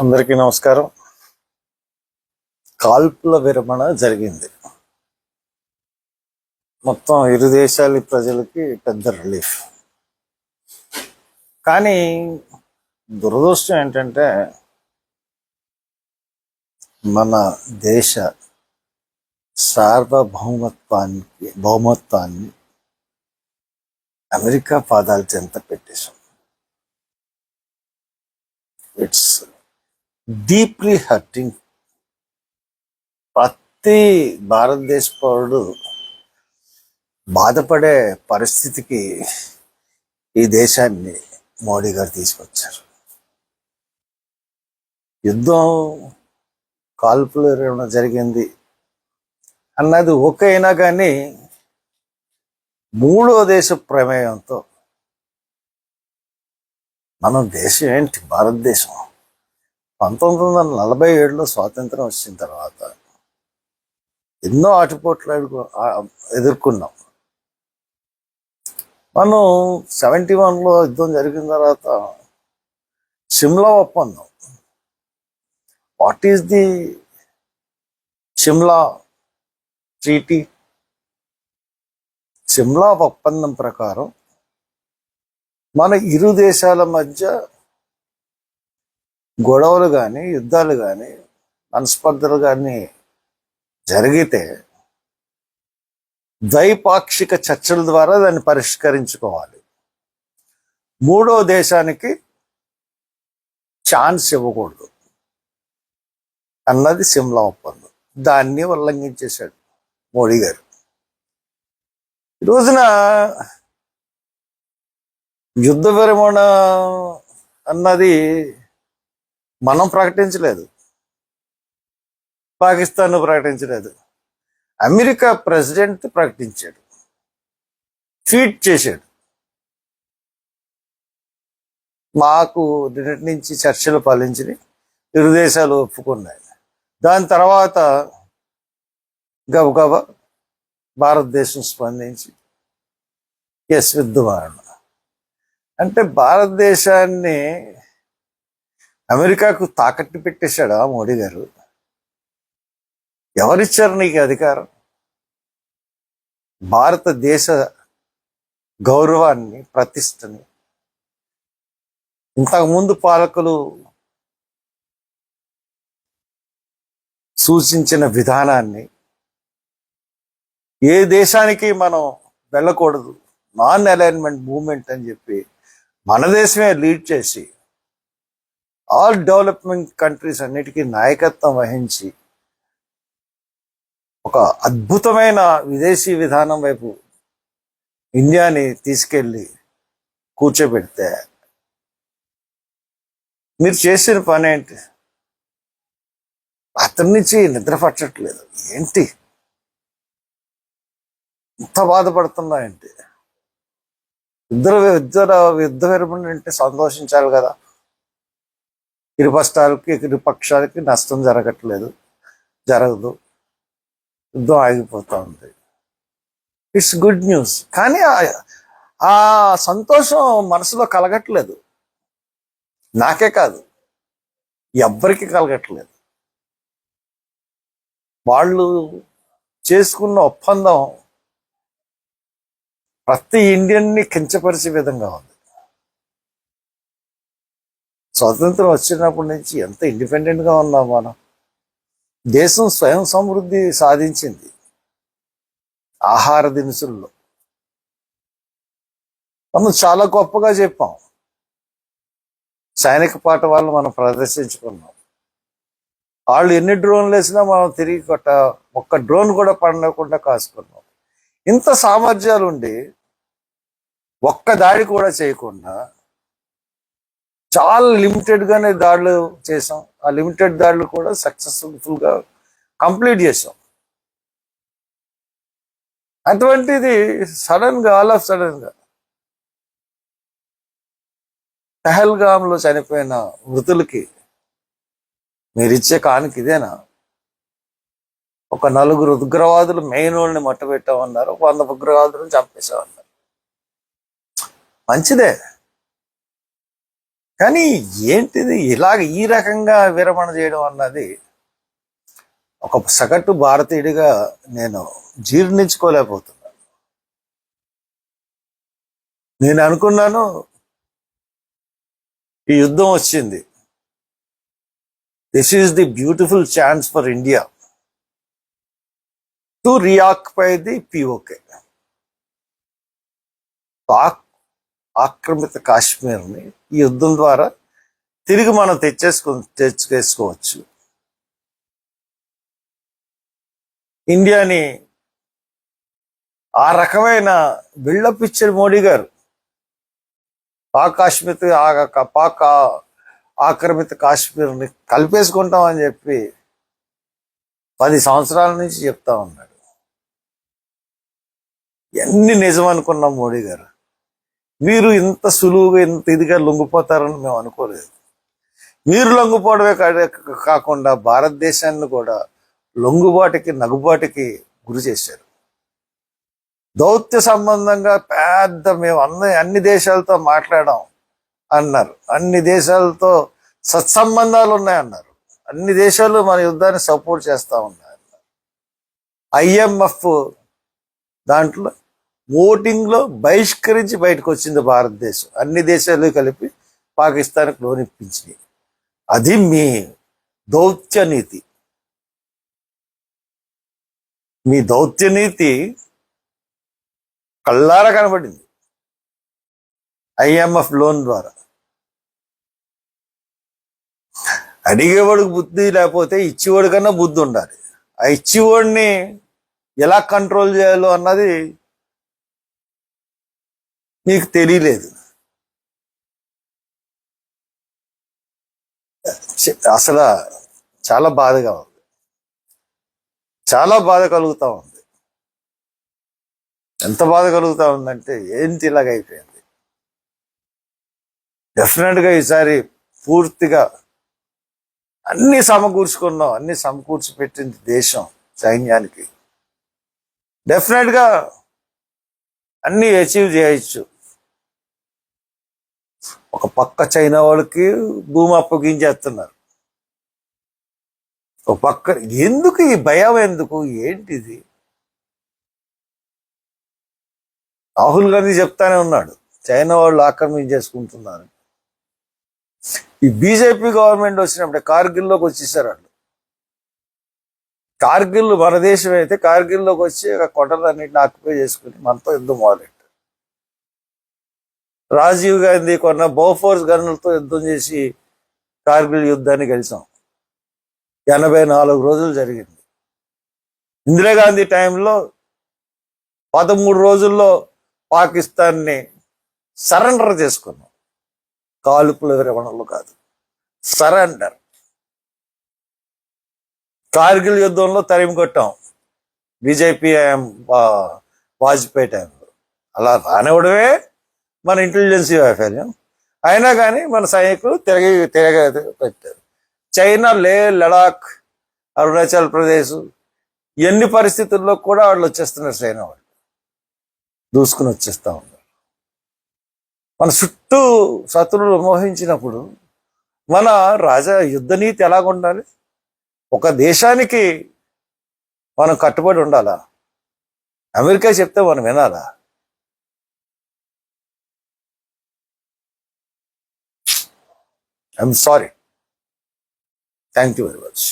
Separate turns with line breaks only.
అందరికీ నమస్కారం. కాల్పుల విరమణ జరిగింది. మొత్తం ఇరు దేశాల ప్రజలకి పెద్ద రిలీఫ్. కానీ దురదృష్టం ఏంటంటే మన దేశ భౌమత్వాన్ని అమెరికా పాదాలు చెంత పెట్టేశాం. It's deeply hurting. ప్రతి భారతదేశ పౌరుడు బాధపడే పరిస్థితికి ఈ దేశాన్ని మోడీ గారు తీసుకొచ్చారు. యుద్ధం కాల్పుల విరమణ జరిగింది అన్నది ఓకే అయినా కానీ మూడో దేశ ప్రమేయంతో మన దేశం ఏంటి, భారతదేశం 1947లో స్వాతంత్రం వచ్చిన తర్వాత ఎన్నో ఆటుపోట్లు ఎదుర్కొన్నాం. మనం 71లో యుద్ధం జరిగిన తర్వాత సిమ్లా ఒప్పందం. What is the Shimla treaty? Shimla ఒప్పందం ప్రకారం మన ఇరు దేశాల మధ్య గొడవలు కానీ యుద్ధాలు కానీ మనస్పర్ధలు కానీ జరిగితే ద్వైపాక్షిక చర్చల ద్వారా దాన్ని పరిష్కరించుకోవాలి. మూడో దేశానికి ఛాన్స్ ఇవ్వకూడదు అన్నది సిమ్లా ఒప్పందం. దాన్ని ఉల్లంఘించేశాడు మోడీ గారు. ఈ రోజున యుద్ధ విరమణ అన్నది మనం ప్రకటించలేదు, పాకిస్తాన్ ప్రకటించలేదు, అమెరికా ప్రెసిడెంట్ ప్రకటించాడు, ట్వీట్ చేశాడు. మాకు నిన్నటి నుంచి చర్చలు ఫలించినాయి, ఇరు దేశాలు ఒప్పుకున్నాయి. దాని తర్వాత గబగబా భారతదేశం స్పందించి ఎస్ యుద్ధమారణ అంటే భారతదేశాన్ని అమెరికాకు తాకట్టు పెట్టేశాడా మోడీ గారు? ఎవరిచ్చారు నీకు అధికారం? భారతదేశ గౌరవాన్ని, ప్రతిష్టని, ఇంతకుముందు పాలకులు సూచించిన విధానాన్ని ఏ దేశానికి మనం వెళ్ళకూడదు, నాన్ అలైన్మెంట్ మూవ్మెంట్ అని చెప్పి మన దేశమే లీడ్ చేసి ఆల్ డెవలప్మెంట్ కంట్రీస్ అన్నిటికీ నాయకత్వం వహించి ఒక అద్భుతమైన విదేశీ విధానం వైపు ఇండియాని తీసుకెళ్ళి కూర్చోబెడితే మీరు చేసిన పని ఏంటి? అతని నుంచి నిద్ర పట్టట్లేదు ఏంటి? ఇంత బాధపడుతున్నా ఏంటి? యుద్ధ విరమణ అంటే సంతోషించాలి కదా. ఇరు పక్షాలకి నష్టం జరగదు, యుద్ధం ఆగిపోతూ ఉంది. It's good news. కానీ ఆ సంతోషం మనసులో కలగట్లేదు. నాకే కాదు, ఎవ్వరికి కలగట్లేదు. వాళ్ళు చేసుకున్న ఒప్పందం ప్రతి ఇండియన్ని కించపరిచే విధంగా ఉంది. స్వాతంత్రం వచ్చినప్పటి నుంచి ఎంత ఇండిపెండెంట్గా ఉన్నాం మనం. దేశం స్వయం సమృద్ధి సాధించింది ఆహార దినుసుల్లో. మనం చాలా గొప్పగా చెప్పాం. సైనిక పాట వాళ్ళు మనం ప్రదర్శించుకున్నాం. వాళ్ళు ఎన్ని డ్రోన్లు వేసినా మనం తిరిగి ఒక్క డ్రోన్ కూడా పడకుండా కాసుకున్నాం. ఇంత సామర్థ్యాలు ఉండి ఒక్క దాడి కూడా చేయకుండా చాలా లిమిటెడ్గానే దాడులు చేసాం. ఆ లిమిటెడ్ దాడులు కూడా సక్సెస్ఫుల్గా కంప్లీట్ చేసాం. అటువంటిది ఆల్ ఆఫ్ సడన్గా పహల్గామ్లో చనిపోయిన మృతులకి మీరిచ్చే కానుక ఇదేనా? ఒక 4 ఉగ్రవాదులు మెయిన్ వాళ్ళని మట్టబెట్టామన్నారు, 100 ఉగ్రవాదులను చంపేశామన్నారు. మంచిదే, కానీ ఏంటిది ఇలాగ ఈ రకంగా విరమణ చేయడం అన్నది ఒక సగటు భారతీయుడిగా నేను జీర్ణించుకోలేకపోతున్నాను. నేను అనుకున్నాను ఈ యుద్ధం వచ్చింది, this is the beautiful chance for India to reoccupy the PoK, Pak ఆక్రమిత కాశ్మీర్ని ఈ యుద్ధం ద్వారా తిరిగి మనం తెచ్చేసుకోవచ్చు. ఇండియాని ఆ రకమైన బిల్డప్ ఇచ్చారు మోడీ గారు. పాక్ ఆక్రమిత కాశ్మీర్ని కలిపేసుకుంటామని చెప్పి 10 సంవత్సరాల నుంచి చెప్తా ఉన్నాడు. ఎన్ని నిజం అనుకున్నాం మోడీ గారు. మీరు ఇంత సులువుగా ఇంత ఇదిగా లొంగిపోతారని మేము అనుకోలేదు. మీరు లొంగిపోవడమే కాకుండా భారతదేశాన్ని కూడా నగుబాటికి గురి చేశారు. దౌత్య సంబంధంగా మేము అన్ని దేశాలతో మాట్లాడాం అన్నారు, అన్ని దేశాలతో సత్సంబంధాలు ఉన్నాయన్నారు, అన్ని దేశాలు మన యుద్ధాన్ని సపోర్ట్ చేస్తా ఉన్నాయన్నారు. IMF దాంట్లో ఓటింగ్లో బహిష్కరించి బయటకు వచ్చింది భారతదేశం. అన్ని దేశాలు కలిపి పాకిస్తాన్కి లోన్ ఇప్పించినాయి. అది మీ దౌత్య నీతి. మీ దౌత్య నీతి కళ్ళారా కనబడింది IMF లోన్ ద్వారా. అడిగేవాడికి బుద్ధి లేకపోతే ఇచ్చేవాడి కన్నా బుద్ధి ఉండాలి. ఆ ఇచ్చేవాడిని ఎలా కంట్రోల్ చేయాలో అన్నది నీకు తెలియలేదు. అసలు చాలా బాధగా ఉంది, చాలా బాధ కలుగుతా ఉంది. ఎంత బాధ కలుగుతా ఉందంటే ఏంటి ఇలాగ అయిపోయింది. డెఫినెట్గా ఈసారి పూర్తిగా అన్ని సమకూర్చుకున్నాం, అన్ని సమకూర్చి పెట్టింది దేశం సైన్యానికి. డెఫినెట్గా అన్ని అచీవ్ చేయొచ్చు. ఒక పక్క చైనా వాళ్ళకి భూమి అప్పగించేస్తున్నారు, ఒక పక్క ఎందుకు ఈ భయం, ఎందుకు ఏంటిది? రాహుల్ గాంధీ చెప్తానే ఉన్నాడు చైనా వాళ్ళు ఆక్రమించేసుకుంటున్నారు. ఈ బీజేపీ గవర్నమెంట్ వచ్చినప్పుడే కార్గిల్లోకి వచ్చేసారు వాళ్ళు. కార్గిల్ మన దేశం అయితే కార్గిల్లోకి వచ్చి కొండలన్నింటిని ఆక్యుపై చేసుకుని మనతో యుద్ధం మొదలెట్టారు. రాజీవ్ గాంధీ కొన్న బోఫోర్స్ గన్నులతో యుద్ధం చేసి కార్గిల్ యుద్ధాన్ని గెలిచాం. 84 రోజులు జరిగింది. ఇందిరాగాంధీ టైంలో 13 రోజుల్లో పాకిస్తాన్ని సరెండర్ చేసుకున్నాం. కాల్పుల విరమణలు కాదు, సరెండర్. కార్గిల్ యుద్ధంలో తరిమి కొట్టాం బీజేపీ వాజ్పేయి టైంలో. అలా రానివ్వడమే మన ఇంటెలిజెన్సీ వైఫల్యం. అయినా కానీ మన సైనికులు పెట్టారు. చైనా లడాక్, అరుణాచల్ ప్రదేశ్ ఎన్ని పరిస్థితుల్లో కూడా వాళ్ళు వచ్చేస్తున్నారు. చైనా వాళ్ళు దూసుకుని వచ్చేస్తా ఉన్నారు. మన చుట్టూ శత్రువులు మోహించినప్పుడు మన యుద్ధ నీతి ఎలాగుండాలి? ఒక దేశానికి మనం కట్టుబడి ఉండాలా? అమెరికా చెప్తే మనం వినాలా? I'm sorry. Thank you very much.